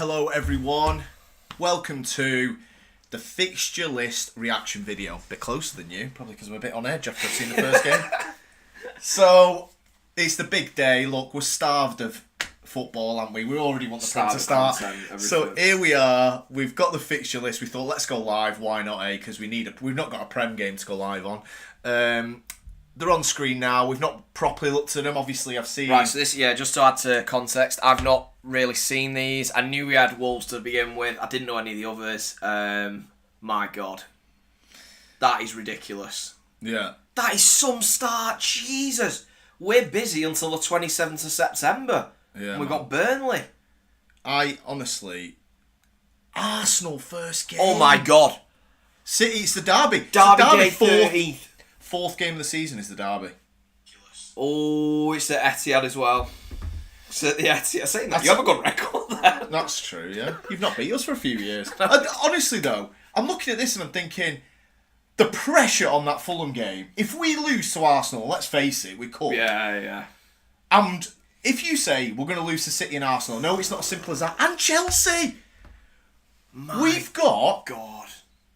Hello everyone, welcome to the fixture list reaction video. A bit closer than you, probably because I'm a bit on edge after I've seen the first game. So, it's the big day. Look, we're starved of football, aren't we? We already want the Prem to start. So here we are, we've got the fixture list. We thought, let's go live, why not, because we've not got a Prem game to go live on. They're on screen now. We've not properly looked at them. Obviously, I've seen... Right, so this, just to add to context, I've not really seen these. I knew we had Wolves to begin with. I didn't know any of the others. My God. That is ridiculous. Yeah. That is some start. Jesus. We're busy until the 27th of September. Yeah. We've got Burnley. Honestly... Arsenal first game. Oh my God. City, it's the derby. Derby It's the day 13th. Fourth game of the season is the derby. Oh, it's at Etihad as well. It's at the Etihad. Saying that, you have a good record there. That's true, yeah. You've not beat us for a few years. Honestly, though, I'm looking at this and I'm thinking, the pressure on that Fulham game, if we lose to Arsenal, let's face it, we could. Yeah. And if you say we're going to lose to City and Arsenal, no, it's not as simple as that. And Chelsea! We've got God.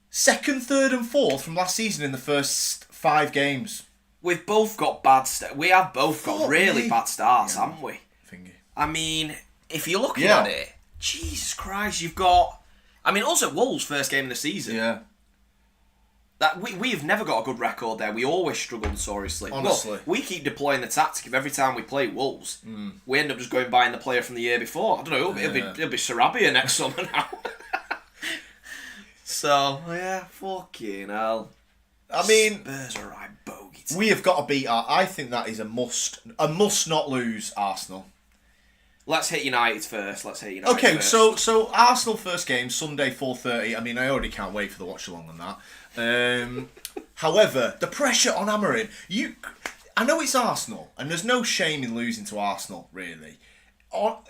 second, third and fourth from last season in the first 5 games. We've both got bad we have both got really bad starts, haven't we? Thingy. I mean, if you're looking at it, Jesus Christ, you've got... I mean, also Wolves' first game of the season. Yeah. That we've never got a good record there. We always struggle notoriously. Honestly. Look, we keep deploying the tactic of every time we play Wolves, we end up just going buying the player from the year before. I don't know, it'll be Sarabia next summer now. So, yeah, fucking hell. I mean... Spurs are right bogey. We have got to beat I think that is a must not lose Arsenal. Let's hit United first. Okay, so Arsenal first game, Sunday 4:30. I mean, I already can't wait for the watch along on that. However, the pressure on Amorim, I know it's Arsenal, and there's no shame in losing to Arsenal, really.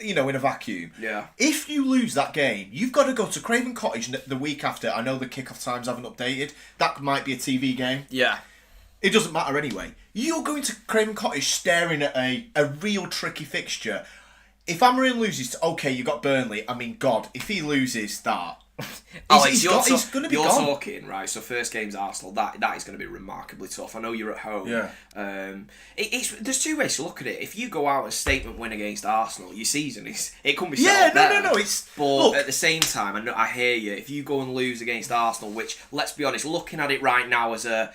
In a vacuum. Yeah. If you lose that game, you've got to go to Craven Cottage the week after. I know the kickoff times haven't updated. That might be a TV game. Yeah. It doesn't matter anyway. You're going to Craven Cottage staring at a real tricky fixture. If Amorim loses, you got Burnley. I mean, God, if he loses that, Alex, he's going to be you're gone. talking, right, so first game's Arsenal, that is going to be remarkably tough. I know you're at home. Yeah. There's two ways to look at it. If you go out a statement win against Arsenal, your season it couldn't be Yeah, better. no. But at the same time, I hear you. If you go and lose against Arsenal, which, let's be honest, looking at it right now as a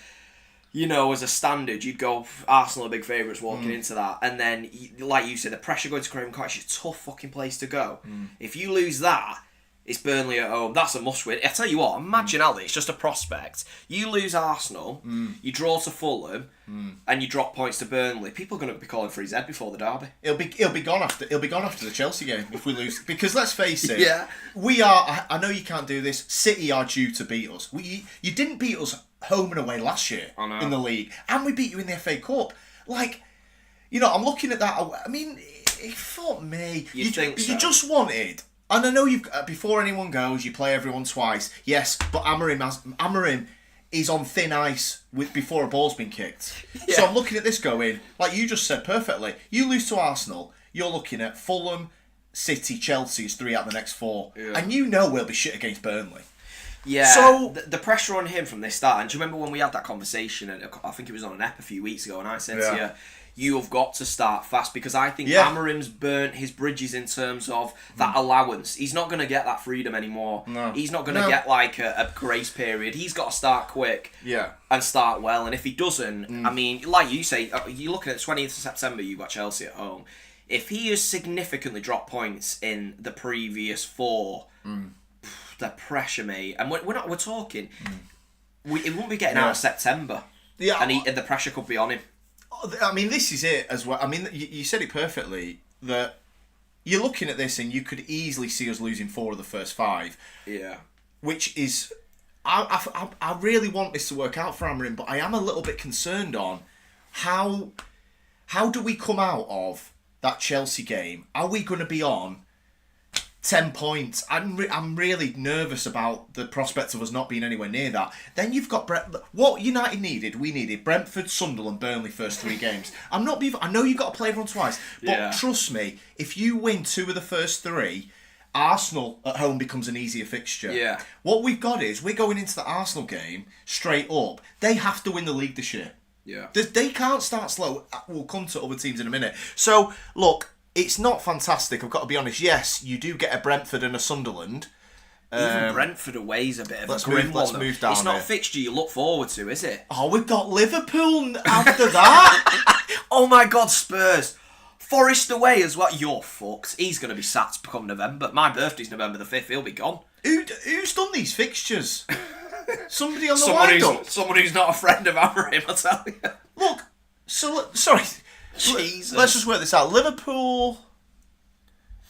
standard, you'd go Arsenal are big favourites walking into that, and then, like you said, the pressure going to Craven Cottage is a tough fucking place to go. If you lose that, it's Burnley at home. That's a must-win. I tell you what, imagine, Ali, it's just a prospect. You lose Arsenal, you draw to Fulham, and you drop points to Burnley. People are going to be calling for his head before the derby. He'll be gone after the Chelsea game if we lose. Because let's face it, Yeah. we are. I know you can't do this. City are due to beat us. You didn't beat us home and away last year in the league, and we beat you in the FA Cup. I'm looking at that. I mean, fuck me. You think so? You just wanted. And I know before anyone goes, you play everyone twice. Yes, but Amorim is on thin ice before a ball's been kicked. Yeah. So I'm looking at this going, like you just said perfectly. You lose to Arsenal, you're looking at Fulham, City, Chelsea is 3 out of the next 4. Yeah. And we'll be shit against Burnley. Yeah, so the pressure on him from this start, and do you remember when we had that conversation, and I think it was on an ep a few weeks ago, and I said to you, you have got to start fast, because I think Amorim's burnt his bridges in terms of that allowance. He's not going to get that freedom anymore. No. He's not going to get like a grace period. He's got to start quick and start well, and if he doesn't, I mean, like you say, you're looking at 20th of September, you've got Chelsea at home. If he has significantly dropped points in the previous 4... the pressure, mate, and we're talking. It won't be getting out of September. Yeah, and the pressure could be on him. I mean, this is it as well. I mean, you said it perfectly. That you're looking at this and you could easily see us losing 4 of the first 5. Yeah, which is, I really want this to work out for Amorim, but I am a little bit concerned on how do we come out of that Chelsea game? Are we going to be on 10 points. I'm really nervous about the prospect of us not being anywhere near that. Then you've got what United needed. We needed Brentford, Sunderland, Burnley first 3 games. I know you've got to play everyone twice, but trust me, if you win 2 of the first 3, Arsenal at home becomes an easier fixture. Yeah. What we've got is, we're going into the Arsenal game straight up. They have to win the league this year. Yeah. They can't start slow. We'll come to other teams in a minute. So, look, it's not fantastic, I've got to be honest. Yes, you do get a Brentford and a Sunderland. Even Brentford away is a bit of a grim one. Let's move down. It's not here. a fixture you look forward to, is it? Oh, we've got Liverpool after that. Oh my God, Spurs. Forest away as well. You're fucked. He's going to be sacked come November. My birthday's November the 5th. He'll be gone. Who's done these fixtures? Somebody on the wind-up. Someone who's not a friend of Amorim, I'll tell you. Look, sorry. Jesus. Let's just work this out. Liverpool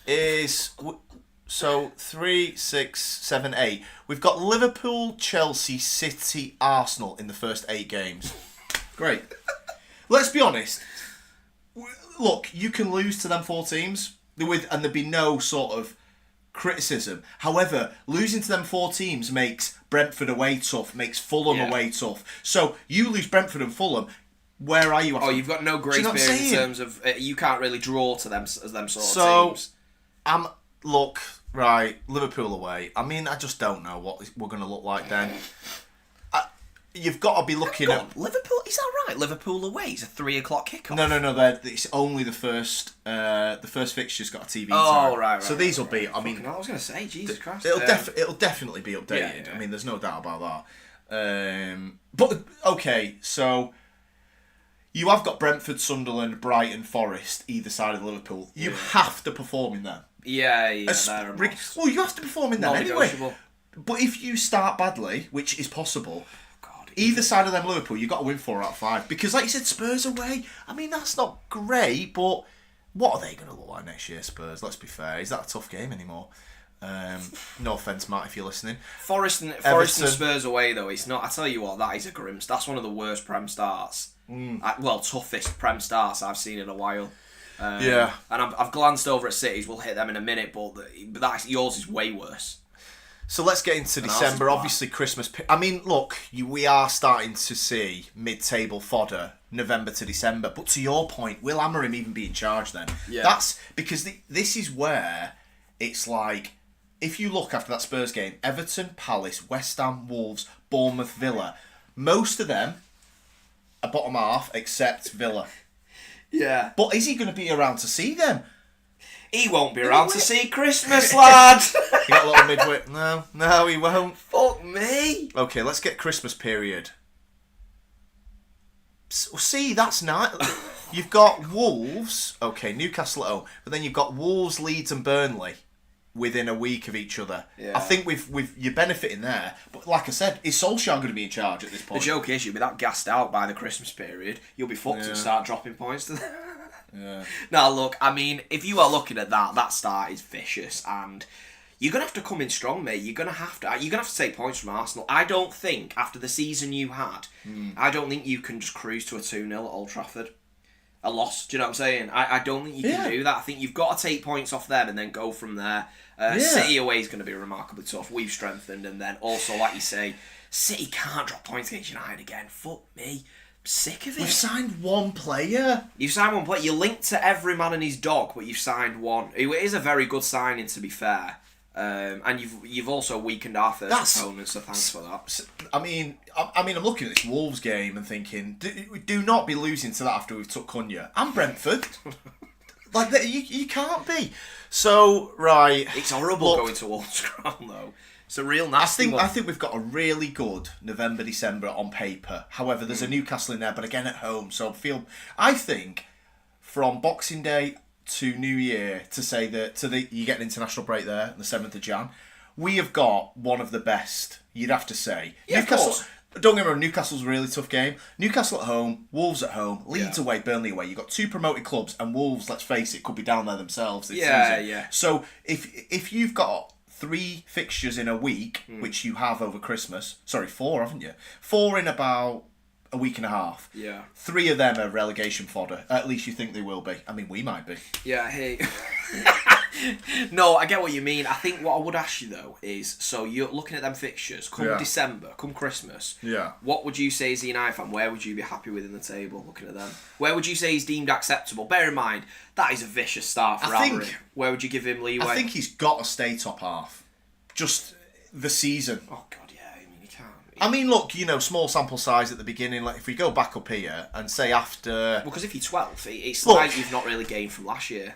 is... So, 3, 6, 7, 8. We've got Liverpool, Chelsea, City, Arsenal in the first 8 games. Great. Let's be honest. Look, you can lose to them 4 teams, and there'd be no sort of criticism. However, losing to them 4 teams makes Brentford away tough, makes Fulham away tough. So, you lose Brentford and Fulham, where are you after? Oh, you've got no grace period in terms of... you can't really draw to them as them sort of teams. Look... Right, Liverpool away. I mean, I just don't know what we're going to look like then. You've got to be looking at... Liverpool, is that right? Liverpool away? It's a 3 o'clock kickoff. No. It's only the first fixture's got a TV time. Oh, right. So these will be... I mean, I was going to say, Jesus Christ. It'll definitely be updated. Yeah. I mean, there's no doubt about that. But okay, so you have got Brentford, Sunderland, Brighton, Forest either side of Liverpool. You have to perform in them. Yeah, you have to perform in them anyway. But if you start badly, which is possible, either side of them Liverpool, you've got to win 4 out of 5. Because like you said, Spurs away, I mean, that's not great, but what are they going to look like next year, Spurs? Let's be fair. Is that a tough game anymore? No offence, Matt, if you're listening. Forest and Spurs away, though, it's not... I tell you what, that is a grim... That's one of the worst Prem starts. Toughest Prem starts I've seen in a while. And I've glanced over at Cities. We'll hit them in a minute, but yours is way worse. So let's get into December. Obviously, Christmas. I mean, look, we are starting to see mid-table fodder November to December. But to your point, will Amorim even be in charge then? Yeah. That's because this is where it's like, if you look after that Spurs game, Everton, Palace, West Ham, Wolves, Bournemouth, Villa, most of them are bottom half except Villa. Yeah. But is he going to be around to see them? He won't be around to see Christmas, lad. You got a little midway. No, he won't. Fuck me. Okay, let's get Christmas period. See, that's nice. You've got Wolves. Okay, Newcastle at home, but then you've got Wolves, Leeds, and Burnley within a week of each other. Yeah. I think you're benefiting there. But like I said, is Solskjaer going to be in charge at this point? The joke is, you'll be that gassed out by the Christmas period, you'll be fucked and start dropping points to them. Yeah. Now, look, I mean, if you are looking at that start is vicious, and you're gonna have to come in strong, mate. You're gonna have to take points from Arsenal. I don't think after the season you had, I don't think you can just cruise to a 2-0 at Old Trafford. A loss. Do you know what I'm saying? I don't think you can do that. I think you've got to take points off them and then go from there. City away is going to be remarkably tough. We've strengthened, and then also, like you say, City can't drop points against United again. Fuck me. Sick of it. We've signed one player. You've signed one player. You're linked to every man and his dog, but you've signed one. It is a very good signing, to be fair. And you've also weakened our first opponent, so thanks for that. I mean, I'm looking at this Wolves game and thinking, do not be losing to that after we've took Cunha and Brentford. Like you can't be. So right, it's horrible going to Wolves ground though. It's a real nasty one. I think we've got a really good November, December on paper. However, there's a Newcastle in there, but again at home. So I think from Boxing Day to New Year to say that you get an international break there on the 7th of Jan, we have got one of the best. You'd have to say. Yeah, Newcastle. Of course. Don't get me wrong, Newcastle's a really tough game. Newcastle at home, Wolves at home, Leeds away, Burnley away. You've got 2 promoted clubs, and Wolves, let's face it, could be down there themselves this season. Yeah. So if you've got 3 fixtures in a week, which you have over Christmas, 4, haven't you? 4 in about a week and a half. Yeah. 3 of them are relegation fodder. At least you think they will be. I mean, we might be. Yeah, hey. No, I get what you mean. I think what I would ask you though is, so you're looking at them fixtures, come December, come Christmas. Yeah. What would you say as a United fan? Where would you be happy with in the table? Looking at them, where would you say he's deemed acceptable? Bear in mind that is a vicious start for Amorim. Where would you give him leeway? I think he's got to stay top half. Just the season. Oh God, yeah. I mean, you can't. I mean, look, small sample size at the beginning. Like, if we go back up here and say after... Well, because if you're 12th, it's like you've not really gained from last year.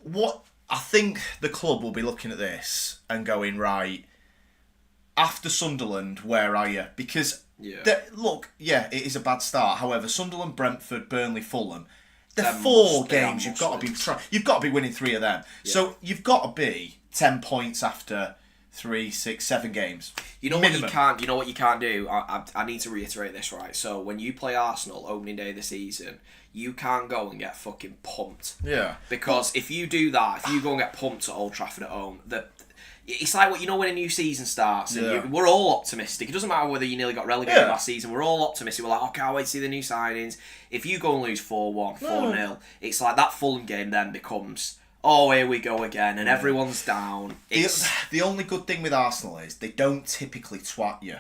What I think the club will be looking at this and going, right, after Sunderland, where are you? Because, look, it is a bad start. However, Sunderland, Brentford, Burnley, Fulham, they're 4 games. You've got to be winning 3 of them. Yeah. So you've got to be 10 points after 3, 6, 7 games. You know what you can't. You know what you can't do. I need to reiterate this, right? So when you play Arsenal opening day of the season, you can't go and get fucking pumped. Yeah. Because if you do that, if you go and get pumped at Old Trafford at home, it's like when a new season starts, and we're all optimistic. It doesn't matter whether you nearly got relegated last season. We're all optimistic. We're like, oh, can't wait to see the new signings. If you go and lose 4-1, 4-0, it's like that Fulham game then becomes, oh, here we go again, and everyone's down. The only good thing with Arsenal is they don't typically twat you.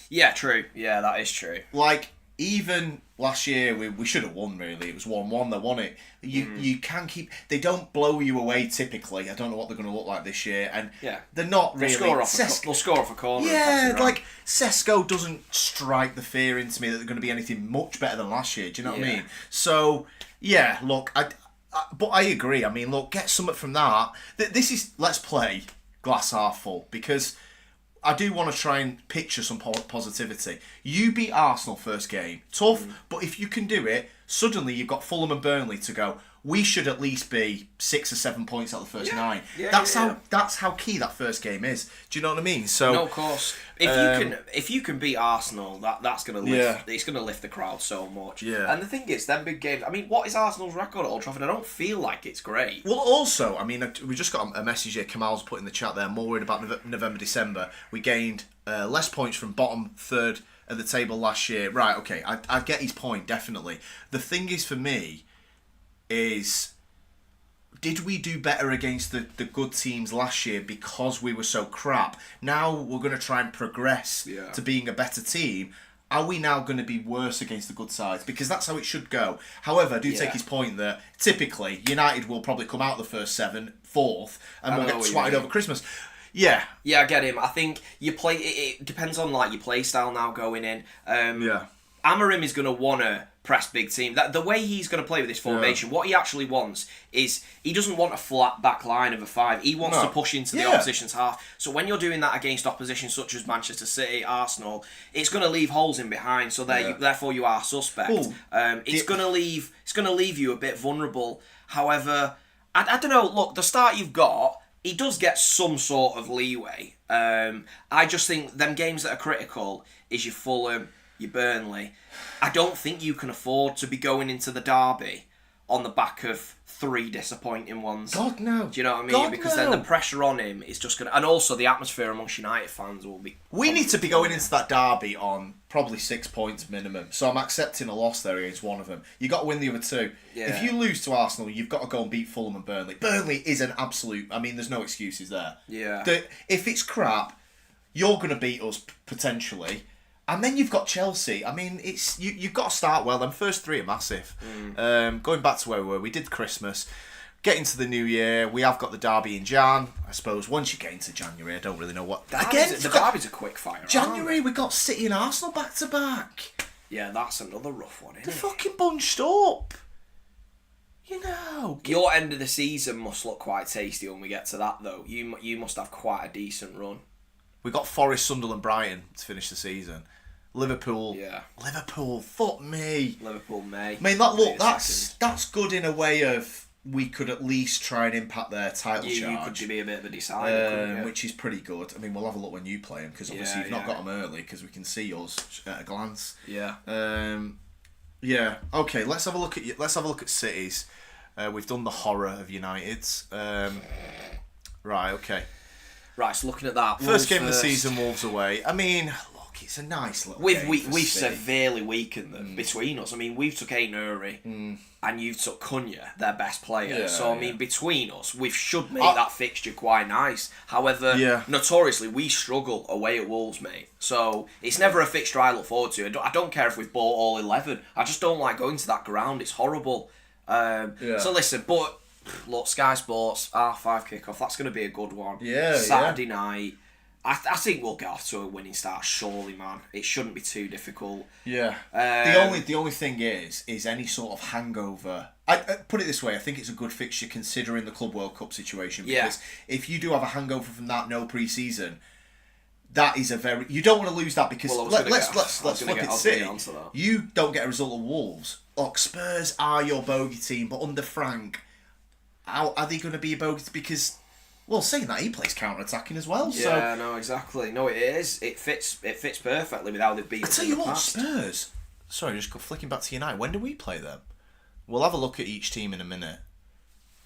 Yeah, true. Yeah, that is true. Like, even last year, we should have won, really. It was 1-1, they won it. You can keep... They don't blow you away, typically. I don't know what they're going to look like this year. And they're not really... They'll score off a corner. Yeah, like, Sesko doesn't strike the fear into me that they're going to be anything much better than last year. Do you know what I mean? So, yeah, look, but I agree. I mean, look, get something from that. This is... Let's play glass half full, because... I do want to try and picture some positivity. You beat Arsenal first game. Tough, but if you can do it, suddenly you've got Fulham and Burnley to go. We should at least be 6 or 7 points out of the first 9. That's how key that first game is. Do you know what I mean? So no, of course. If you can beat Arsenal, that's gonna lift. It's gonna lift the crowd so much. Yeah. And the thing is, them big games. I mean, what is Arsenal's record at Old Trafford? I don't feel like it's great. Well, also, I mean, we just got a message here. Kamal's put in the chat there. More worried about November, December. We gained less points from bottom third at the table last year. Right. Okay. I get his point definitely. The thing is, for me, is did we do better against the good teams last year because we were so crap? Now we're going to try and progress to being a better team. Are we now going to be worse against the good sides? Because that's how it should go. However, I do take his point that typically United will probably come out the first 7, 4th, and we'll get swatted over Christmas. Yeah. Yeah, I get him. I think you play. It depends on like your play style now going in. Amorim is going to want to press big team. The way he's going to play with this formation, what he actually wants is he doesn't want a flat back line of a 5. He wants to push into the opposition's half. So when you're doing that against opposition such as Manchester City, Arsenal, it's going to leave holes in behind. So therefore you are suspect. It's going to leave you a bit vulnerable. However, I don't know. Look, the start you've got, he does get some sort of leeway. I just think them games that are critical is your Fulham, your Burnley. I don't think you can afford to be going into the derby on the back of 3 disappointing ones. God, no. Do you know what I mean? Because then the pressure on him is just going to... And also the atmosphere amongst United fans will be... We need to be going into that derby on probably 6 points minimum. So I'm accepting a loss there against one of them. You've got to win the other 2. Yeah. If you lose to Arsenal, you've got to go and beat Fulham and Burnley. Burnley is an absolute... I mean, there's no excuses there. Yeah. If it's crap, you're going to beat us potentially... And then you've got Chelsea. I mean, you've got to start well. Them first 3 are massive. Going back to where we were, we did Christmas. Getting to the new year, we have got the derby in Jan. I suppose once you get into January, I don't really know what... The derby's a quick fire. January, we got City and Arsenal back to back. Yeah, that's another rough one, isn't They're fucking bunched up. You know. Your end of the season must look quite tasty when we get to that, though. You must have quite a decent run. We got Forest, Sunderland, Brighton to finish the season. Liverpool, fuck me. Liverpool may. I mean, that's good in a way of we could at least try and impact their title charge. You could be a bit of a decider, which is pretty good. I mean, we'll have a look when you play them because obviously you've not got them early because we can see yours at a glance. Yeah. Okay, let's have a look at City's. We've done the horror of United's. Right. Okay. Right. So looking at that, first game of the season, Wolves away. I mean, look. look, it's a nice little We've game for City. severely weakened them between us. I mean, we've took Aiden Uri and you've took Cunha, their best player. Yeah, so, I mean, between us, we should make that fixture quite nice. However, notoriously, we struggle away at Wolves, mate. So, it's never a fixture I look forward to. I don't care if we've bought all 11. I just don't like going to that ground. It's horrible. So, listen, but... Look, Sky Sports, R5 kickoff. That's going to be a good one. Saturday night. I think we'll get off to a winning start. Surely, man. It shouldn't be too difficult. Yeah. The only thing is any sort of hangover. I put it this way. I think it's a good fixture considering the Club World Cup situation. Because if you do have a hangover from that, no pre-season, that is a very. You don't want to lose that because let's flip it. City. You don't get a result of Wolves. Look, Spurs are your bogey team, but under Frank. How are they going to be a bogey? Because, well, saying that, he plays counter-attacking as well. Yeah, no, exactly. No, it is. It fits perfectly with how they've beaten. I tell you what, Spurs. Sorry, just flicking back to United. When do we play them? We'll have a look at each team in a minute.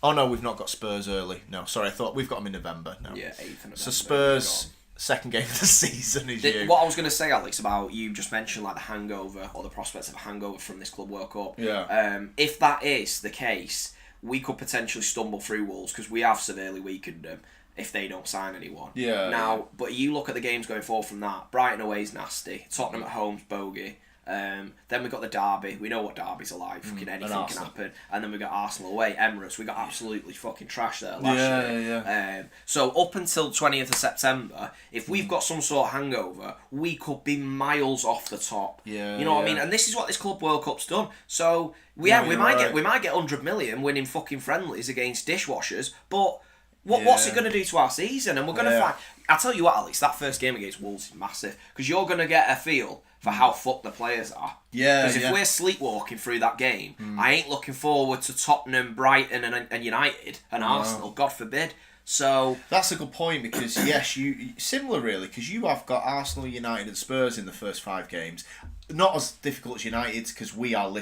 Oh no, we've not got Spurs early. No, sorry, I thought we've got them in November. No. Yeah, 8th of November. So Spurs, second game of the season is you. What I was going to say, Alex, about you just mentioned like the hangover or the prospects of a hangover from this Club World Cup. Yeah. If that is the case, we could potentially stumble through Wolves because we have severely weakened them if they don't sign anyone. Yeah. Now, but you look at the games going forward from that. Brighton away's nasty. Tottenham at home's bogey. Then we've got the derby. We know what derbies are like. Fucking anything can happen. And then we got Arsenal away. Emirates. We got absolutely fucking trash there last year. Yeah. So up until 20th of September, if we've got some sort of hangover, we could be miles off the top. Yeah. You know what I mean? And this is what this Club World Cup's done. So we might get 100 million winning fucking friendlies against dishwashers, but what's it going to do to our season? And we're going to find. I tell you what, Alex, that first game against Wolves is massive because you're going to get a feel for how fucked the players are. Yeah. Because if we're sleepwalking through that game, I ain't looking forward to Tottenham, Brighton, and United and Arsenal. God forbid. So that's a good point because yes, you similar really because you have got Arsenal, United, and Spurs in the first 5 games. Not as difficult as United because we are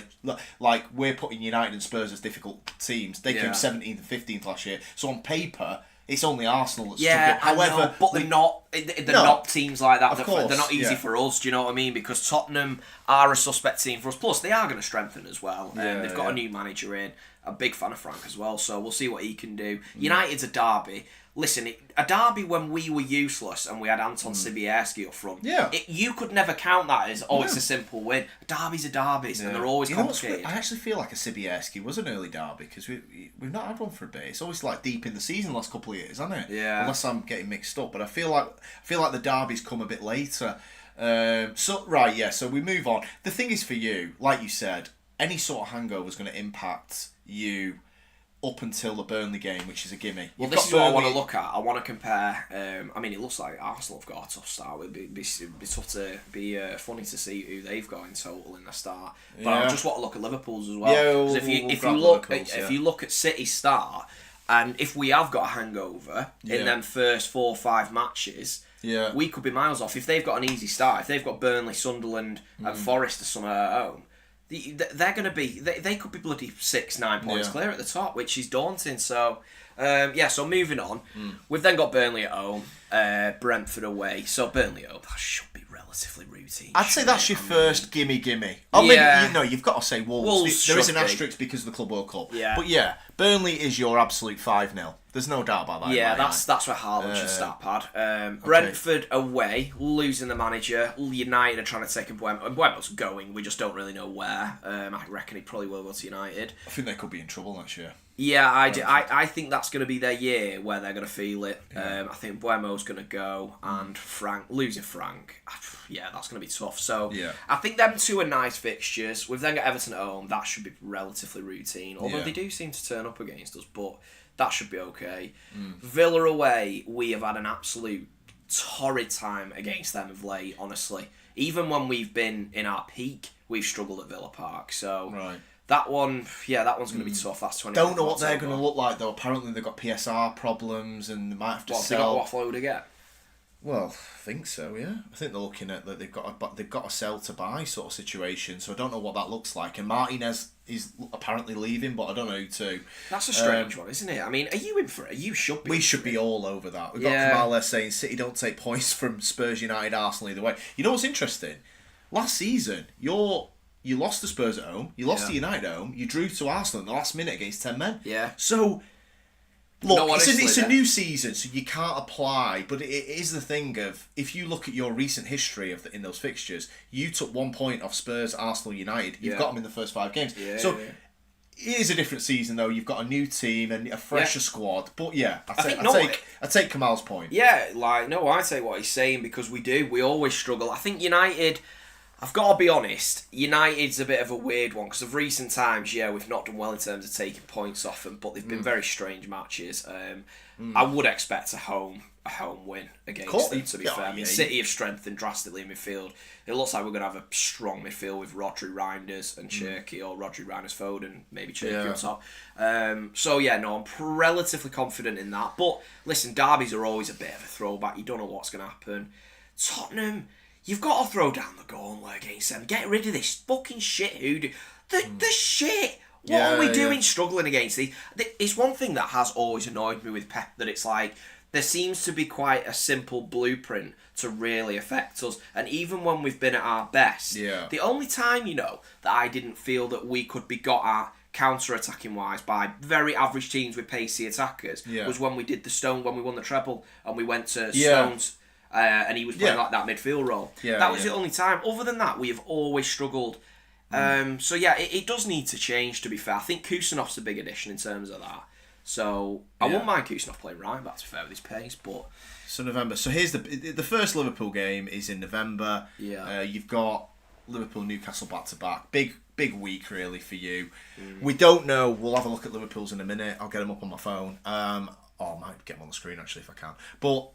like we're putting United and Spurs as difficult teams. They came 17th and 15th last year. So on paper, it's only Arsenal that's struggling. However, but they're not. They're not teams like that. Of course, they're not easy for us. Do you know what I mean? Because Tottenham are a suspect team for us. Plus, they are going to strengthen as well. They've got a new manager in. A big fan of Frank as well. So we'll see what he can do. United's a derby. Listen, a derby when we were useless and we had Anton Sibierski up front. Yeah. You could never count that as, it's a simple win. Derbies are derbies and they're always complicated. I actually feel like a Sibierski was an early derby because we've not had one for a bit. It's always like deep in the season the last couple of years, hasn't it? Yeah. Unless I'm getting mixed up. But I feel like the derbies come a bit later. So we move on. The thing is for you, like you said, any sort of hangover is going to impact you up until the Burnley game, which is a gimme. Well, this is what I want to look at. I want to compare. I mean, it looks like Arsenal have got a tough start. It'd be tough to be funny to see who they've got in total in the start. But I just want to look at Liverpool's as well. Yeah, if you look at City's start, and if we have got a hangover in them first 4 or 5 matches. Yeah. We could be miles off. If they've got an easy start, if they've got Burnley, Sunderland, and Forest or somewhere at home, they're going to be. They could be bloody 6-9 points clear at the top, which is daunting. So, so moving on, we've then got Burnley at home, Brentford away. So Burnley at home, that should be relatively routine. I'd say that's your first gimme. I mean, you've got to say Wolves. There is an asterisk because of the Club World Cup. Yeah. But yeah, Burnley is your absolute 5-0. There's no doubt about that. Yeah, that's where Haaland should start pad. Brentford away, losing the manager. United are trying to take Mbeumo. Mbuemo's going, we just don't really know where. I reckon he probably will go to United. I think they could be in trouble next year. Yeah, I think that's going to be their year where they're going to feel it. I think Mbuemo's going to go, and losing Frank, that's going to be tough. So I think them 2 are nice fixtures. We've then got Everton at home. That should be relatively routine, although they do seem to turn up against us, but that should be okay. Villa away, we have had an absolute torrid time against them of late, honestly. Even when we've been in our peak, we've struggled at Villa Park. So that one's going to be tough. That's 20. Don't know what they're going to look like though. Apparently they've got PSR problems and they might have to sell. What have they got to offload again? Well, I think so. Yeah, I think they're looking at that. They've got a sell to buy sort of situation. So I don't know what that looks like. And Martinez is apparently leaving, but I don't know who to. That's a strange one, isn't it? I mean, are you in for it? You should be. We should be all over that. We've got Kamal there saying City don't take points from Spurs, United, Arsenal either way. You know what's interesting? Last season, you lost to Spurs at home, you lost to United at home, you drew to Arsenal in the last minute against 10 men. Yeah. So, look, No, it's a new season, so you can't apply, but it is the thing of, if you look at your recent history in those fixtures, you took 1 point off Spurs, Arsenal, United, you've got them in the first 5 games. So, it is a different season though. You've got a new team and a fresher squad. But yeah, I take Kamal's point. Yeah, I take what he's saying because we always struggle. I think United, I've got to be honest, United's a bit of a weird one because of recent times. Yeah, we've not done well in terms of taking points off them, but they've been very strange matches. I would expect a home win against them, to be fair. I mean, City have strengthened drastically in midfield. It looks like we're going to have a strong midfield with Rodri, Reinders and Cherky, or Rodri, Reinders, Foden, maybe Cherky on top. I'm relatively confident in that. But listen, derbies are always a bit of a throwback. You don't know what's going to happen. Tottenham, you've got to throw down the gauntlet against them. Get rid of this fucking shit hoodoo. The shit. What are we doing struggling against these? It's one thing that has always annoyed me with Pep, that it's like, there seems to be quite a simple blueprint to really affect us. And even when we've been at our best, the only time, that I didn't feel that we could be got at counter-attacking wise by very average teams with pacey attackers was when we did when we won the treble and we went to Stones and he was playing like that midfield role. That was the only time. Other than that, we have always struggled. It does need to change, to be fair. I think Kusanov's a big addition in terms of that. So I wouldn't mind Kusanov playing right back, to be fair, with his pace, but... So November. So here's the first Liverpool game is in November. You've got Liverpool, Newcastle back-to-back. Big week, really, for you. We don't know. We'll have a look at Liverpool's in a minute. I'll get them up on my phone. I might get them on the screen, actually, if I can. But...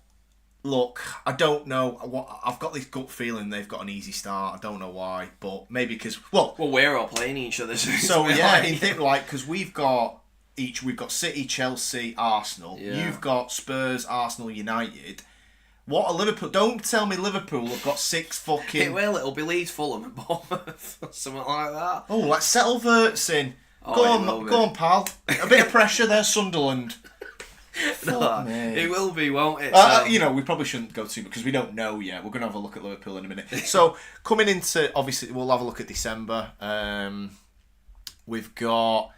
Look, I don't know. I've got this gut feeling they've got an easy start. I don't know why, but maybe because we're all playing each other. So yeah, because we've got City, Chelsea, Arsenal. You've got Spurs, Arsenal, United. What are Liverpool? Don't tell me Liverpool have got 6 fucking. It'll be Leeds, Fulham, and Bournemouth, something like that. Oh, let's settle Verts in. Go on, pal. A bit of pressure there, Sunderland. It will be, won't it? We probably shouldn't go too because we don't know yet. We're going to have a look at Liverpool in a minute. So coming into, obviously, we'll have a look at December. You've got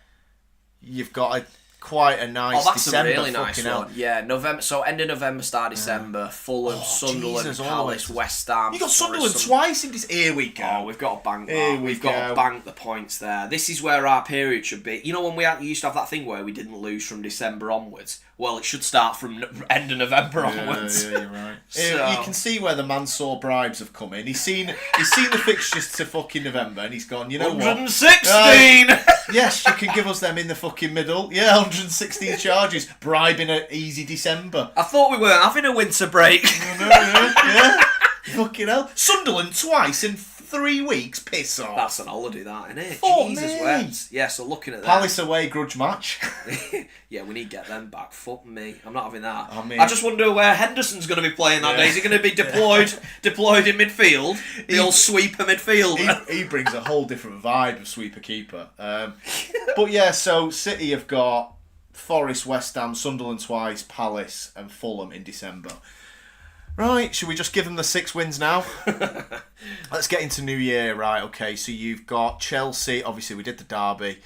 quite a nice December. That's a really nice one. Yeah, November. So end of November, start December. Fulham, Sunderland, Palace, West Ham. You got Sunderland twice in this. Here we go. Oh, we've got to bank that. We've got to bank the points there. This is where our period should be. You know when we used to have that thing where we didn't lose from December onwards? Well, it should start from end of November onwards. Yeah, you're right. You can see where the Mansour bribes have come in. He's seen the fixtures to fucking November and he's gone, you know 116! What? Yes, you can give us them in the fucking middle. Yeah, 116 charges. Bribing an easy December. I thought we weren't having a winter break. Yeah. Fucking hell. Sunderland twice in 3 weeks. Piss off. That's an holiday, that, isn't it? Fuck Jesus me. wept. Yeah, so looking at that. Palace away grudge match. Yeah, we need to get them back. Fuck me. I'm not having that. I just wonder where Henderson's going to be playing that day. Is he going to be deployed in midfield? The old sweeper midfield. He brings a whole different vibe of sweeper keeper. But yeah, so City have got Forest, West Ham, Sunderland twice, Palace and Fulham in December. Right, should we just give them the 6 wins now? Let's get into New Year, right? Okay, so you've got Chelsea. Obviously, we did the derby.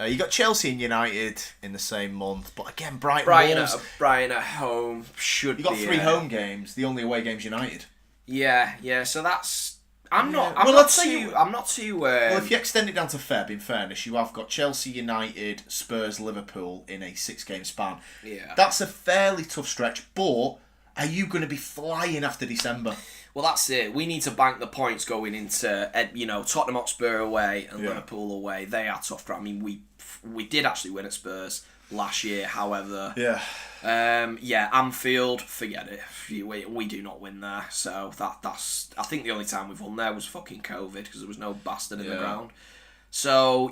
You got Chelsea and United in the same month, but again, Brighton at home should. You got 3 home games. The only away games United. Yeah. So that's. I'm not too. Well, if you extend it down to Feb, in fairness, you have got Chelsea, United, Spurs, Liverpool in a 6-game span. Yeah. That's a fairly tough stretch, but. Are you going to be flying after December? Well, that's it. We need to bank the points going into, Tottenham Hotspur away and Liverpool away. They are tough. I mean, we did actually win at Spurs last year, however. Yeah. Anfield, forget it. We do not win there. So that's. I think the only time we've won there was fucking COVID because there was no bastard in the ground. So,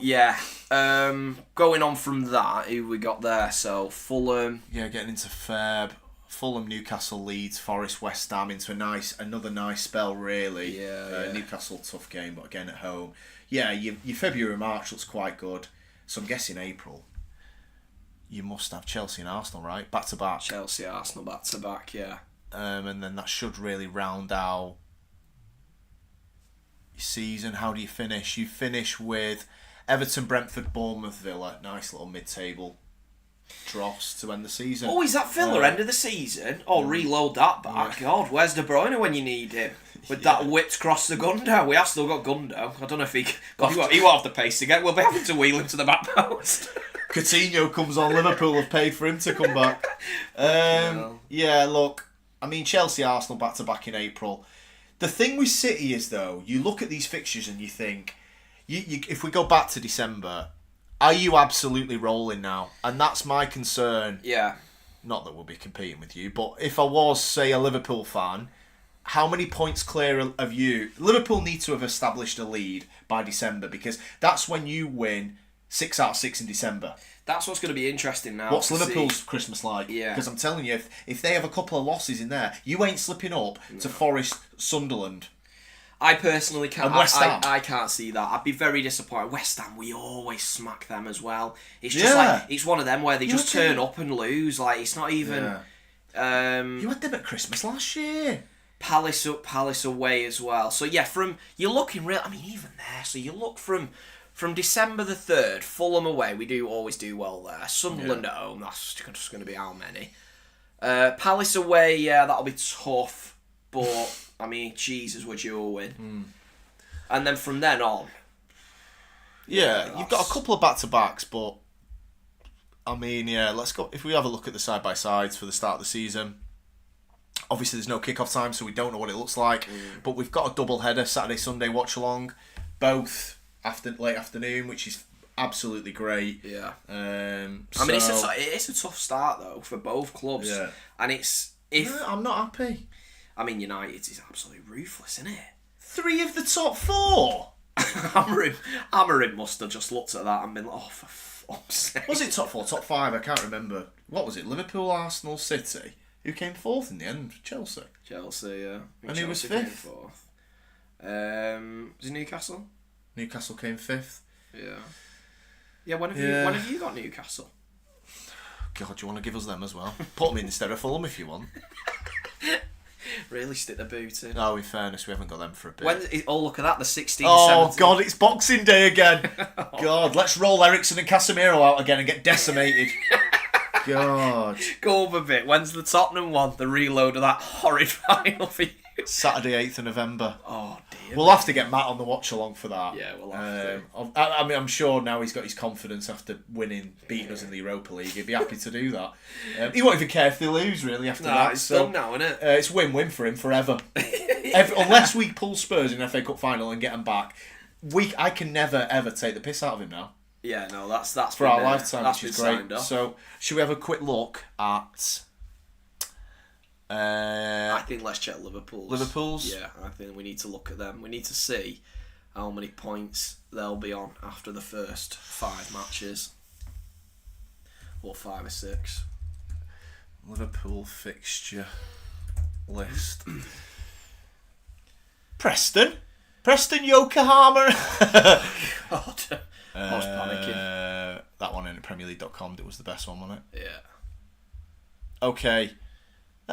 going on from that, who we got there? So, Fulham. Yeah, getting into Feb. Fulham, Newcastle, Leeds, Forest, West Ham into another nice spell, really. Yeah. Newcastle, tough game, but again at home. Yeah, your February, March looks quite good. So I'm guessing April, you must have Chelsea and Arsenal, right? Back to back. Chelsea, Arsenal, back to back, yeah. And then that should really round out your season. How do you finish? You finish with Everton, Brentford, Bournemouth, Villa. Nice little mid-table dross to end the season. Oh, is that Villa end of the season? Oh, reload that back. Yeah. God, where's De Bruyne when you need him? With that whipped cross to Gundo. We have still got Gundo. I don't know if he won't have the pace to get. We'll be having to wheel him to the back post. Coutinho comes on. Liverpool have paid for him to come back. Yeah, look. I mean, Chelsea, Arsenal back to back in April. The thing with City is, though, you look at these fixtures and you think, if we go back to December, are you absolutely rolling now? And that's my concern. Yeah. Not that we'll be competing with you, but if I was, say, a Liverpool fan, how many points clear of you? Liverpool need to have established a lead by December, because that's when you win 6 out of 6 in December. That's what's going to be interesting now. What's Liverpool's Christmas like? Yeah. Because I'm telling you, if they have a couple of losses in there, you ain't slipping up to Forest, Sunderland. I personally can't. And West Ham. I can't see that. I'd be very disappointed. West Ham, we always smack them as well. It's just like, it's one of them where they just turn up and lose. Like, it's not even. You had them at Christmas last year. Palace away as well. So yeah, you're looking real. I mean, even there. So you look from December the 3rd, Fulham away. We always do well there. Sunderland at home. That's just going to be how many? Palace away. Yeah, that'll be tough. But I mean, Jesus, would you all win? And then from then on. Yeah, you've got a couple of back-to-backs, but I mean, yeah, let's go. If we have a look at the side-by-sides for the start of the season, obviously there's no kick-off time, so we don't know what it looks like, but we've got a double-header, Saturday, Sunday watch-along, both late afternoon, which is absolutely great. Yeah. I mean, it's a tough start, though, for both clubs. Yeah. And No, I'm not happy. I mean, United is absolutely ruthless, isn't it? 3 of the top 4. Amorim must have just looked at that and been like, oh, for fuck's sake. Was it top 4, top 5? I can't remember. What was it? Liverpool, Arsenal, City. Who came 4th in the end? Chelsea. Chelsea, yeah. And who was 5th? Was it Newcastle? Newcastle came 5th. Yeah. Yeah, when have you got Newcastle? God, do you want to give us them as well? Put them in instead of Fulham if you want. Really stick the boot in. No, in fairness, we haven't got them for a bit. Look at that, the 16th, Oh, 17th. God, it's Boxing Day again. God, let's roll Ericsson and Casemiro out again and get decimated. God. Go over a bit. When's the Tottenham one? The reload of that horrid final for you? Saturday, 8th of November. Oh, dear. We'll have to get Matt on the watch along for that. Yeah, we'll have to. I mean, I'm sure now he's got his confidence after beating us in the Europa League. He'd be happy to do that. He won't even care if they lose, really, after that. It's done now, isn't it? It's win-win for him forever. Unless we pull Spurs in the FA Cup final and get them back, I can never, ever take the piss out of him now. Yeah, no, that's for our lifetime, which is great. Off. So, should we have a quick look at... I think let's check Liverpool's. Yeah, I think we need to look at them. We need to see how many points they'll be on after the first 5 matches. Or 5 or 6. Liverpool fixture list. Preston, Yokohama. God, I was panicking. That one in PremierLeague.com, it was the best one, wasn't it? Yeah. Okay.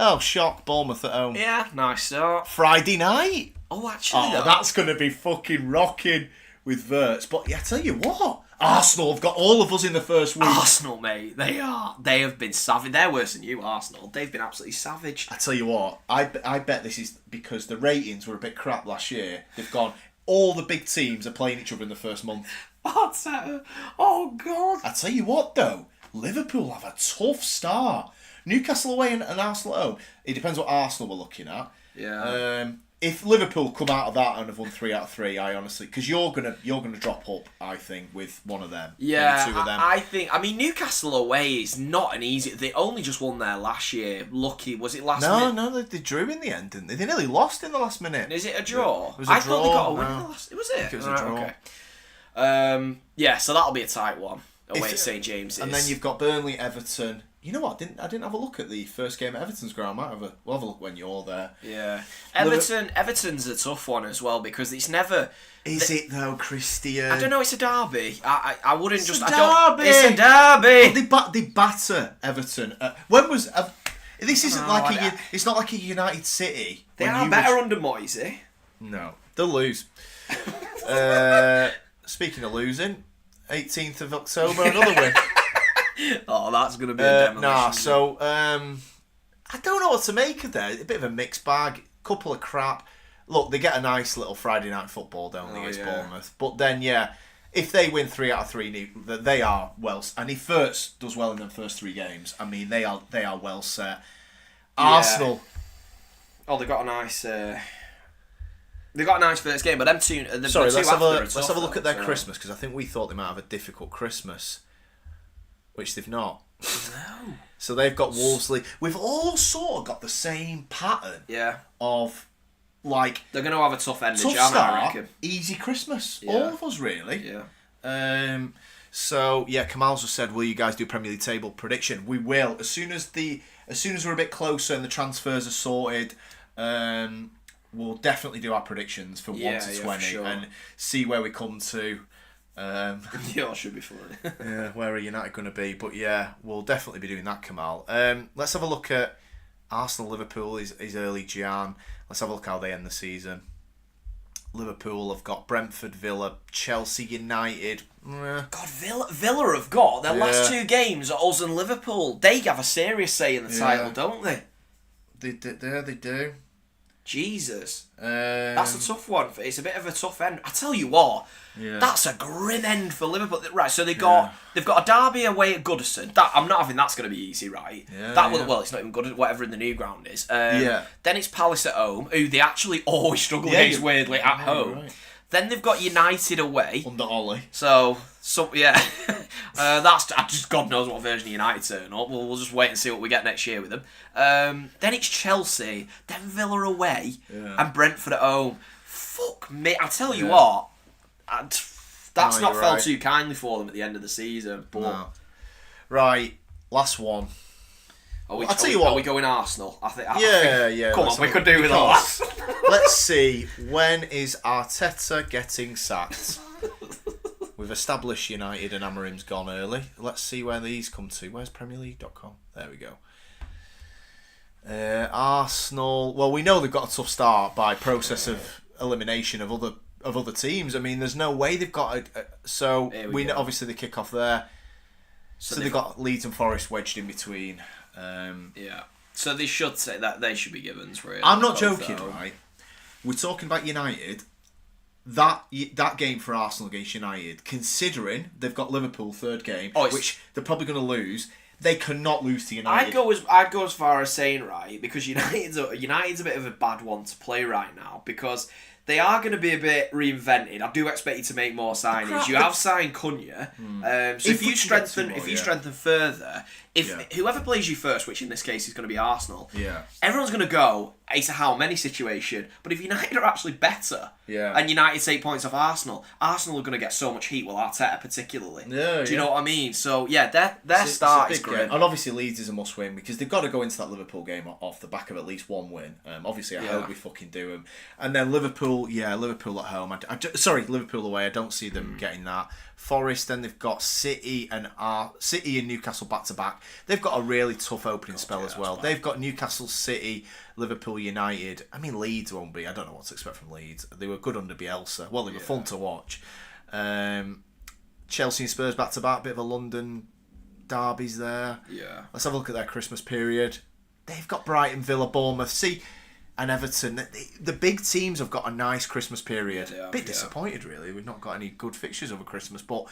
Oh, shock, Bournemouth at home. Yeah, nice start. Friday night. Oh, actually, that's going to be fucking rocking with Verts. But yeah, I tell you what, Arsenal have got all of us in the first week. Arsenal, mate, they have been savage. They're worse than you, Arsenal. They've been absolutely savage. I tell you what, I bet this is because the ratings were a bit crap last year. They've gone, all the big teams are playing each other in the first month. Oh, God. I tell you what, though, Liverpool have a tough start. Newcastle away and Arsenal at home. It depends what Arsenal we're looking at. Yeah. If Liverpool come out of that and have won 3 out of 3, I honestly, because you're gonna drop up, I think, with one of them. Yeah, maybe 2 of them. I mean, Newcastle away is not an easy. They only just won there last year. Lucky, was it last minute? No, they drew in the end, didn't they? They nearly lost in the last minute. Is it a draw? It was a draw. I thought they got a win in the last. Was it? I think it was a draw. Okay. Yeah, so that'll be a tight one away at St James's. And then you've got Burnley, Everton, You know what? I didn't have a look at the first game at Everton's ground. We'll have a look when you're there. Yeah, Everton's a tough one as well because it's never. Is it though, Christian? I don't know. It's a derby. I wouldn't just. It's a derby. It's a derby. They batter Everton. When was? This isn't it's not like a United City. They are better under Moisey. No, they'll lose. Speaking of losing, 18th of October, another win. Oh, that's going to be a demolition. So I don't know what to make of that. A bit of a mixed bag, couple of crap. Look, they get a nice little Friday night football, don't they, against Bournemouth. But then, if they win 3 out of 3, they are well. And if First does well in their first 3 games, I mean, they are well set. Arsenal. Oh, they got a nice. They got a nice first game, but them two. Sorry, let's have a look at their Christmas because I think we thought they might have a difficult Christmas. Which they've not. No. So they've got Wolseley. We've all sort of got the same pattern. Yeah. Of, like... They're going to have a tough end of Jan, I reckon. Easy Christmas. Yeah. All of us, really. Yeah. So, Kamal's just said, will you guys do Premier League table prediction? We will. As soon as we're a bit closer and the transfers are sorted, we'll definitely do our predictions for 1 to 20 sure. and see where we come to. Yeah, should be fun. Where are United going to be? But we'll definitely be doing that, Kamal. Let's have a look at Arsenal, Liverpool is early Jan. Let's have a look how they end the season. Liverpool have got Brentford, Villa, Chelsea, United. God, Villa have got their last 2 games at us and Liverpool. They have a serious say in the title, don't they? They do. Jesus. That's a tough one. It's a bit of a tough end. I tell you what, that's a grim end for Liverpool. Right, so they've got a derby away at Goodison. I'm not having that's going to be easy, right? Well, it's not even good, whatever in the new ground is. Then it's Palace at home, who they actually always struggle against weirdly at home. Right. Then they've got United away. Under Ollie. So that's just God knows what version of United turn up. We'll just wait and see what we get next year with them. Then it's Chelsea, then Villa away, and Brentford at home. Fuck me, I tell you what, that's not felt too kindly for them at the end of the season. But right, last one. I'll tell you what. Are we going Arsenal? I think. Come on, we could do with all that. Let's see. When is Arteta getting sacked? We've established United and Amorim's gone early. Let's see where these come to. Where's PremierLeague.com? There we go. Arsenal. Well, we know they've got a tough start by process of elimination of other teams. I mean, there's no way they've got so we know, obviously they kick off there. So they've got Leeds and Forest wedged in between. So they should say that they should be given for it. I'm not joking, right? We're talking about United. That game for Arsenal against United, considering they've got Liverpool third game, which they're probably going to lose, they cannot lose to United. I'd go as far as saying, right, because United's a bit of a bad one to play right now because they are going to be a bit reinvented. I do expect you to make more signings. You have signed Cunha, so if you strengthen further, whoever plays you first, which in this case is going to be Arsenal, everyone's going to go, it's a how many situation. But if United are actually better, and United's 8 points off Arsenal are going to get so much heat. Well, Arteta particularly. Do you know what I mean? So their start is great. And obviously Leeds is a must win because they've got to go into that Liverpool game off the back of at least one win. Obviously, I hope we fucking do them. And then Liverpool at home. Liverpool away. I don't see them getting that. Forest, then they've got City and Newcastle back to back. They've got a really tough opening spell as well. They've got Newcastle, City, Liverpool, United. I mean, Leeds won't be. I don't know what to expect from Leeds. They were good under Bielsa. Well, they were fun to watch. Chelsea and Spurs back to back. Bit of a London derbies there. Yeah. Let's have a look at their Christmas period. They've got Brighton, Villa, Bournemouth. And Everton, the big teams have got a nice Christmas period. A bit disappointed, really. We've not got any good fixtures over Christmas. But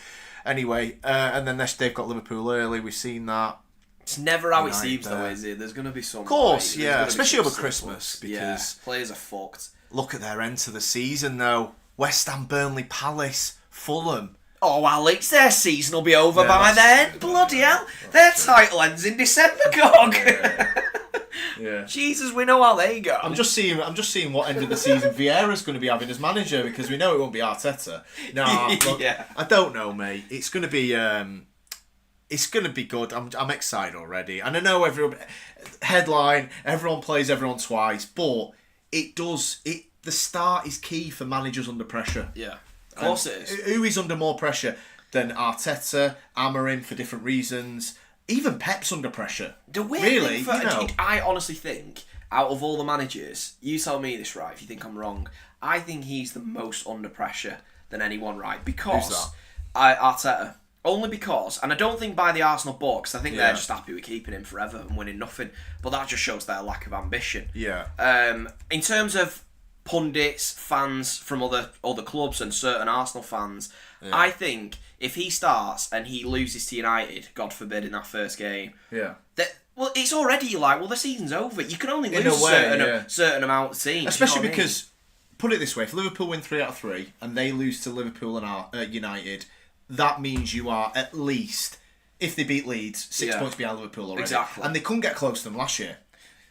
anyway, and then they've got Liverpool early. We've seen that. It's never how it seems, though, is it? There's going to be some. Of course, especially over Christmas. Because players are fucked. Look at their end to the season, though. West Ham, Burnley, Palace, Fulham. Oh, Alex, their season will be over by then. Bloody hell. Their title ends in December, Gog. Jesus, we know how they go. I'm just seeing what end of the season Vieira's going to be having as manager because we know it won't be Arteta. No, I don't know, mate. It's going to be it's going to be good. I'm excited already. And I know everyone plays everyone twice, but the start is key for managers under pressure. Yeah, of course it is. Who is under more pressure than Arteta, Amorim for different reasons? Even Pep's under pressure. The weird thing I honestly think, out of all the managers, you tell me this, right, if you think I'm wrong, I think he's the most under pressure than anyone, right? Because... Who's that? Arteta. Only because, and I don't think by the Arsenal board, because I think they're just happy with keeping him forever and winning nothing, but that just shows their lack of ambition. Yeah. In terms of pundits, fans from other clubs and certain Arsenal fans, I think if he starts and he loses to United, God forbid, in that first game, well, it's already the season's over. You can only lose a certain amount of teams. Especially because, put it this way, if Liverpool win 3 out of 3 and they lose to Liverpool and United, that means you are at least, if they beat Leeds, 6 points behind Liverpool already. Exactly. And they couldn't get close to them last year.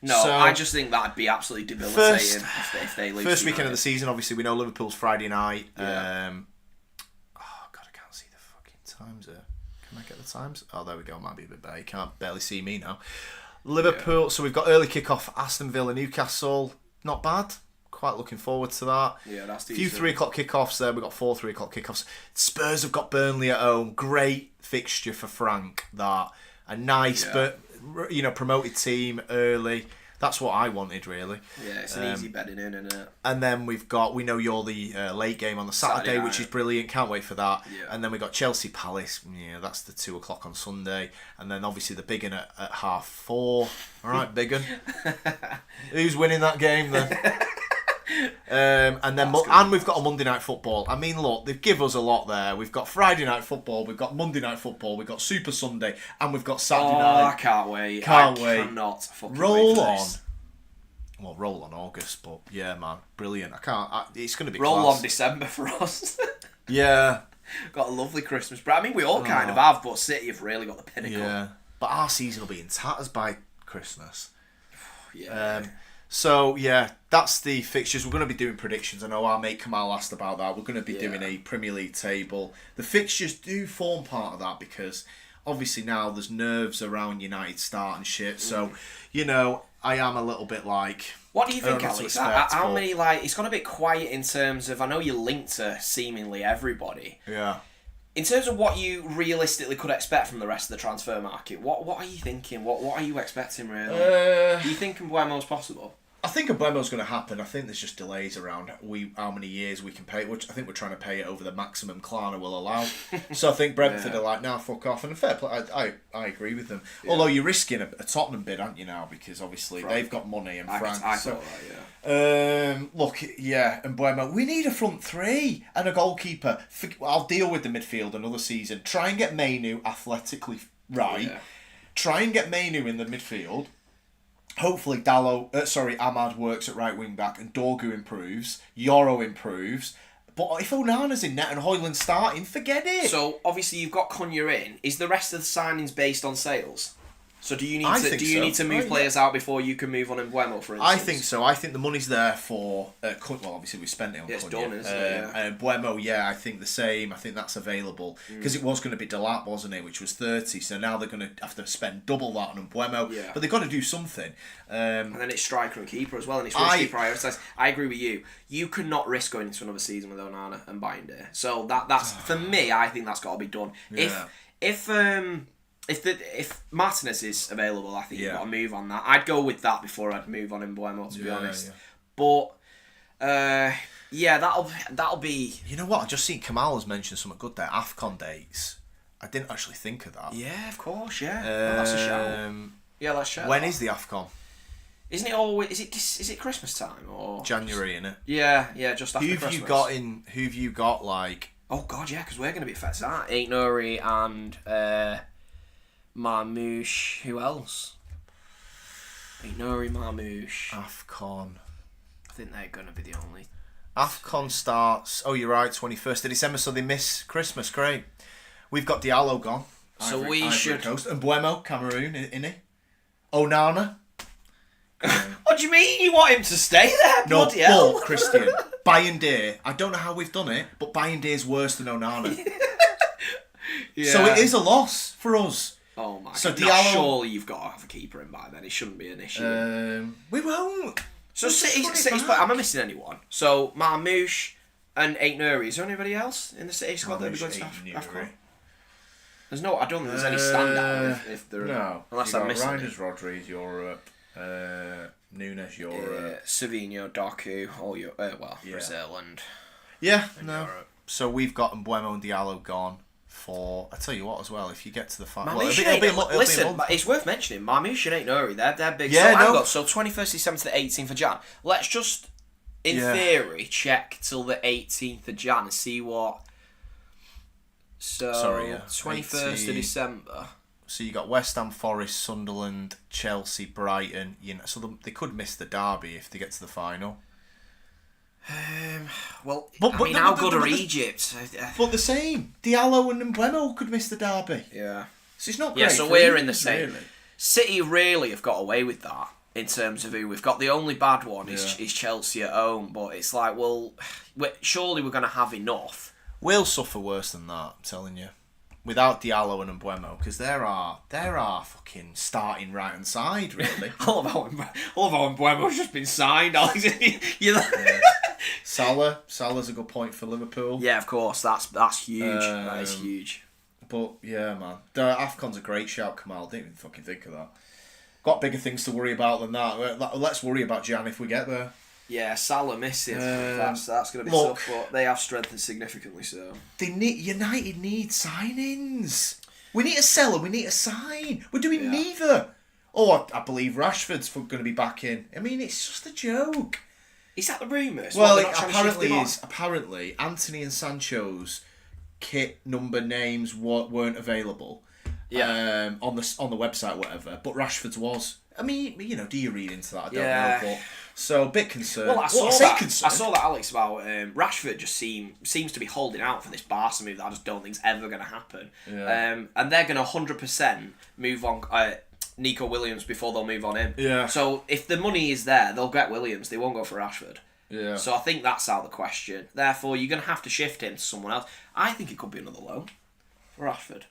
No, so, I just think that'd be absolutely debilitating if they lose. First weekend of the season, obviously, we know Liverpool's Friday night. Yeah. Oh, God, I can't see the fucking times here. Can I get the times? Oh, there we go. Might be a bit better. You can't barely see me now. Liverpool, so we've got early kick-off, Aston Villa, Newcastle. Not bad. Quite looking forward to that. Yeah, that's decent. A few 3 o'clock kickoffs there. We've got 4 3 o'clock kickoffs. Spurs have got Burnley at home. Great fixture for Frank. That a nice but promoted team early. That's what I wanted, really. Yeah, it's an easy bedding in, isn't it? And then we know you're the late game on the Saturday which is brilliant. Can't wait for that. Yeah. And then we got Chelsea Palace. Yeah, that's the 2 o'clock on Sunday. And then obviously the big one at 4:30. All right, big one. Who's winning that game then? And we've got a Monday night football. I mean, look, they've given us a lot there. We've got Friday night football, we've got Monday night football, we've got Super Sunday, and we've got Saturday night. I can't wait. Can't wait. Cannot fucking roll wait for on. this. Well, roll on August, but yeah, man, brilliant. It's going to be roll class. on December for us. Yeah, got a lovely Christmas break. I mean, we all kind of have, but City have really got the pinnacle. Yeah, but our season will be in tatters by Christmas. Yeah. So, yeah, that's the fixtures. We're going to be doing predictions. I know our mate Kamal asked about that. We're going to be doing a Premier League table. The fixtures do form part of that because, obviously, now there's nerves around United start and shit. So, I am a little bit like... What do you think, Alex? How many, it's gone a bit quiet in terms of... I know you're linked to seemingly everybody. Yeah. In terms of what you realistically could expect from the rest of the transfer market, what are you thinking? What are you expecting, really? Do you think Mbeumo's possible? I think Mbeumo's going to happen. I think there's just delays around how many years we can pay, which I think we're trying to pay it over the maximum Klarna will allow. So I think Brentford are like, nah, fuck off. And fair play, I agree with them. Yeah. Although you're risking a Tottenham bid, aren't you, now? Because obviously they've got money and France. I thought that, look, Mbeumo, we need a front three and a goalkeeper. I'll deal with the midfield another season. Try and get Mainu athletically right. Yeah. Try and get Mainu in the midfield. Hopefully Ahmad works at right wing back and Dorgu improves, Yoro improves. But if Onana's in net and Højlund's starting, forget it. So obviously you've got Cunha in. Is the rest of the signings based on sales? So do you need to move players out before you can move on Mbeumo, for instance? I think so. I think the money's there for Cunha. Well, obviously we spent it on Cunha. It's done, isn't it? Mbeumo, I think the same. I think that's available because it was going to be Delap, wasn't it? Which was 30. So now they're going to have to spend double that on Mbeumo. Yeah. But they've got to do something. And then it's striker and keeper as well, and it's risky prioritised. I agree with you. You could not risk going into another season with Onana and Binder. So that's for me. I think that's got to be done. Yeah. If Martinez is available, I think you've got to move on that. I'd go with that before I'd move on Mbeumo, to be honest. Yeah. But that'll be. You know what? I just seen Kamal has mentioned something good there. AFCON dates. I didn't actually think of that. Yeah, of course. Yeah, that's a shout. Yeah, that's a shout. When is the AFCON? Isn't it always? Is it Christmas time or January? Innit? Yeah, just after Christmas. Who have you got like? Oh God, yeah, because we're going to be affected. That Ain't Nuri and. Marmouche. Who else? Nuri, Marmouche. AFCON. I think they're going to be the only. AFCON starts. Oh, you're right. 21st of December, so they miss Christmas. Great. We've got Diallo gone. So Ivory Coast. And Mbeumo, Cameroon, innit? Onana. What do you mean? You want him to stay there? No, bloody hell. But Christian, Bayern, I don't know how we've done it, but Bayern is worse than Onana. Yeah. So it is a loss for us. Oh my So god. Diallo- Surely you've got to have a keeper in by then. It shouldn't be an issue. We won't. So We'll just City's, run it City's back. am I missing anyone? So Marmouche and Ait Nouri. Is there anybody else in the City squad that would be good to have got? There's no. I don't think there's any standout if there. No. Unless you I'm got missing. Reinders, Rodriguez, Europe. Nunes, Europe. Savinho, Doku, all your Brazil and No. Europe. So we've got Mbuemo and Diallo gone for. I tell you what, as well, if you get to the final, Listen, it's worth mentioning. Marmouche and Ait Nouri, they're big. Yeah, so no. hang on, so 21st December to the 18th of Jan. Let's just, in theory, check till the 18th of Jan and see what. So 21st 18. of December. So you got West Ham, Forest, Sunderland, Chelsea, Brighton. So they could miss the derby if they get to the final. Well, But how good are Egypt? But the same. Diallo and Mbuemo could miss the derby. Yeah. So it's not great. Yeah, so for we're either, in the same. really. City really have got away with that in terms of who we've got. The only bad one is Chelsea at home, but it's like, well, surely we're going to have enough. We'll suffer worse than that, I'm telling you. Without Diallo and Mbuemo, because they're our fucking starting right hand side, really. All of our Mbuemo's just been signed, Alex. Salah's a good point for Liverpool. Yeah, of course, that's huge. That is huge. But yeah, man, the AFCON's a great shout, Kamal. Didn't even fucking think of that. Got bigger things to worry about than that. Let's worry about Jan if we get there. Yeah, Salah missing. That's going to be tough, but they have strengthened significantly. So United need signings. We need a sell and we need a sign. We're doing neither. Oh, I believe Rashford's going to be back in. I mean, it's just a joke. Is that the rumours? Well, it apparently is. Apparently, Anthony and Sancho's kit number names weren't available. Yeah. On the website, whatever. But Rashford's was. I mean, do you read into that? I don't know. But so a bit concerned. Well, I saw that, Alex, about Rashford just seems to be holding out for this Barca move that I just don't think's ever going to happen. Yeah. And they're going to 100% move on Nico Williams before they'll move on him. Yeah. So if the money is there, they'll get Williams. They won't go for Rashford. Yeah. So I think that's out of the question. Therefore, you're going to have to shift him to someone else. I think it could be another loan for Rashford,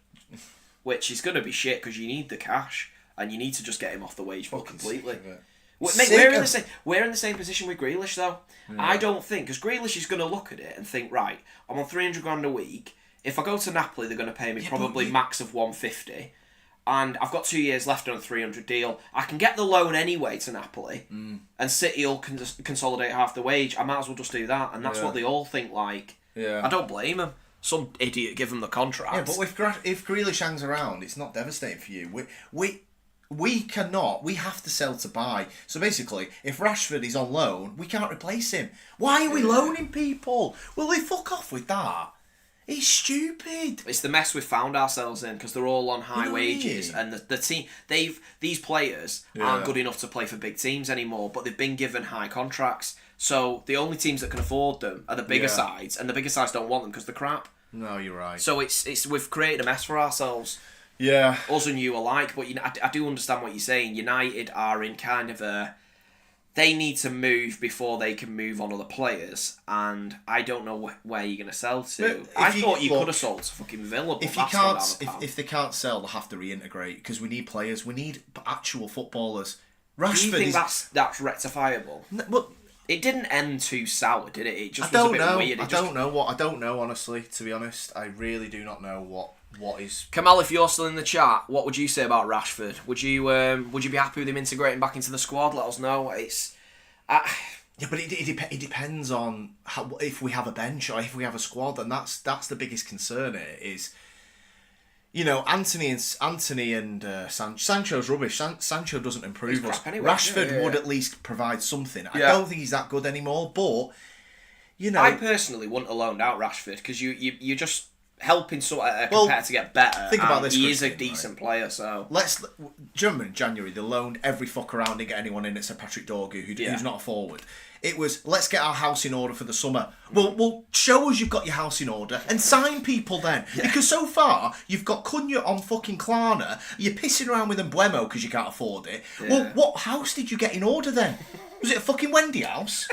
which is going to be shit because you need the cash and you need to just get him off the wage bill completely. Mate, we're in the same position with Grealish though. Yeah. I don't think, because Grealish is going to look at it and think, right, I'm on 300 grand a week. If I go to Napoli, they're going to pay me probably max of 150. And I've got 2 years left on a 300 deal. I can get the loan anyway to Napoli, and City will consolidate half the wage. I might as well just do that, and that's what they all think. Like, I don't blame them. Some idiot give them the contract. Yeah, but if Grealish hangs around, it's not devastating for you. We cannot. We have to sell to buy. So basically, if Rashford is on loan, we can't replace him. Why are we loaning people? Will they fuck off with that? It's stupid. It's the mess we've found ourselves in because they're all on high wages, and the team these players aren't good enough to play for big teams anymore. But they've been given high contracts, so the only teams that can afford them are the bigger sides, and the bigger sides don't want them because they're crap. No, you're right. So it's we've created a mess for ourselves. Yeah. Us and you alike, but I do understand what you're saying. United are in kind of a. They need to move before they can move on other players, and I don't know where you're going to sell to. I thought you could have sold to fucking Villa, but if they can't sell, they'll have to reintegrate because we need players. We need actual footballers. Rashford. Do you think that's rectifiable? But it didn't end too sour, did it? It just was a bit weird. I don't know. Honestly, to be honest, I really do not know what is. Kamal, if you're still in the chat, what would you say about Rashford? Would you be happy with him integrating back into the squad? Let us know. Yeah, but it depends on if we have a bench or if we have a squad, and that's the biggest concern. It is, Anthony and Sancho's rubbish. Sancho doesn't improve us. Anyway. Rashford would at least provide something. I don't think he's that good anymore, but I personally wouldn't have loaned out Rashford because you're just helping a competitor to get better. Think about this. He is a decent player, so do you remember in January they loaned every fuck around and get anyone in except Patrick Dorgu, who's not a forward. It was, let's get our house in order for the summer. Well, show us you've got your house in order and sign people then. Yeah. Because so far, you've got Cunha on fucking Klarna, you're pissing around with Mbuemo because you can't afford it. Yeah. Well, what house did you get in order then? Was it a fucking Wendy house?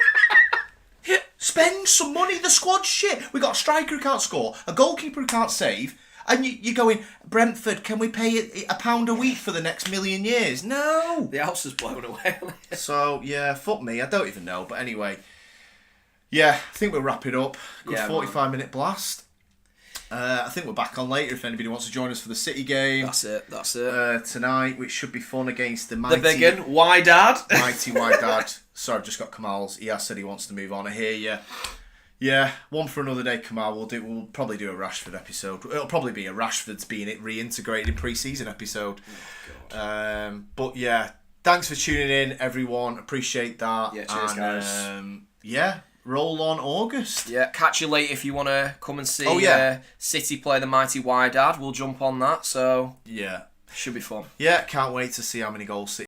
Spend some money, the squad's shit. We got a striker who can't score, a goalkeeper who can't save, And you're going, Brentford, can we pay £1 a week for the next million years? No. The house is blown away. So, yeah, fuck me. I don't even know. But anyway, yeah, I think we'll wrap it up. Good 45-minute blast. I think we're back on later if anybody wants to join us for the City game. That's it. Tonight, which should be fun against the mighty... The big one. Why, Dad? Mighty Dad. Sorry, I've just got Kamal's. He has said he wants to move on. I hear you. Yeah, one for another day, Kamal. We'll probably do a Rashford episode. It'll probably be a Rashford's being reintegrated in pre-season episode. But yeah, thanks for tuning in, everyone. Appreciate that. Yeah, cheers, guys. Yeah, roll on August. Yeah, catch you later if you want to come and see City play the mighty Wydad. We'll jump on that, so yeah, should be fun. Yeah, can't wait to see how many goals City